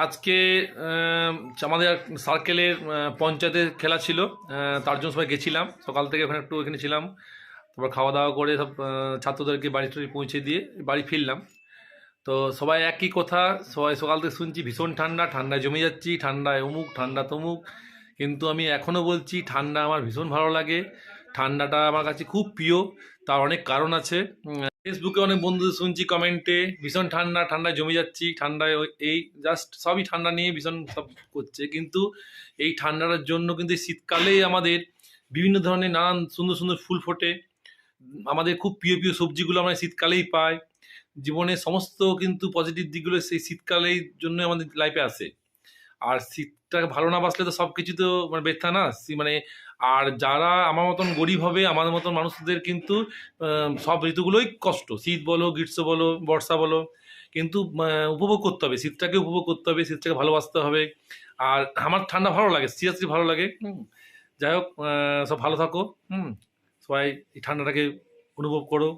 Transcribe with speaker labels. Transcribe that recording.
Speaker 1: আজকে আমাদের সার্কেলের পঞ্চায়েতের খেলা ছিল। তার জন্য সবাই গেছিলাম, সকাল থেকে ওখানে একটু ওখানে ছিলাম। তারপর খাওয়া দাওয়া করে সব ছাত্রদেরকে বাড়ি টাড়ি পৌঁছে দিয়ে বাড়ি ফিরলাম। তো সবাই একই কথা, সবাই সকাল থেকে শুনছি ভীষণ ঠান্ডা, ঠান্ডায় জমে যাচ্ছি, ঠান্ডায় অমুক ঠান্ডা তমুক। কিন্তু আমি এখনও বলছি ঠান্ডা আমার ভীষণ ভালো লাগে, ঠান্ডাটা আমার কাছে খুব প্রিয়। তার অনেক কারণ আছে। ফেসবুকে অনেক বন্ধুদের শুনছি কমেন্টে ভীষণ ঠান্ডা, ঠান্ডায় জমে যাচ্ছি, ঠান্ডায় এই জাস্ট সবই ঠান্ডা নিয়ে ভীষণ সব করছে। কিন্তু এই ঠান্ডাটার জন্য কিন্তু এই শীতকালেই আমাদের বিভিন্ন ধরনের নানান সুন্দর সুন্দর ফুল ফোটে। আমাদের খুব প্রিয় প্রিয় সবজিগুলো আমরা শীতকালেই পাই। জীবনের সমস্ত কিন্তু পজিটিভ দিকগুলো সেই শীতকালের জন্য আমাদের লাইফে আসে। আর শীতটাকে ভালো না বাসলে তো সব কিছু তো মানে বৃথা না, মানে। আর যারা আমার মতন গরিব হবে, আমার মতন মানুষদের কিন্তু সব ঋতুগুলোই কষ্ট, শীত বলো, গ্রীষ্ম বলো, বর্ষা বলো। কিন্তু উপভোগ করতে হবে, শীতটাকে উপভোগ করতে হবে, শীতটাকে ভালোবাসতে হবে। আর আমার ঠান্ডা ভালো লাগে, সিরিয়াসলি ভালো লাগে। যাই হোক, সব ভালো থাকো। সবাই এই ঠান্ডাটাকে অনুভব করো।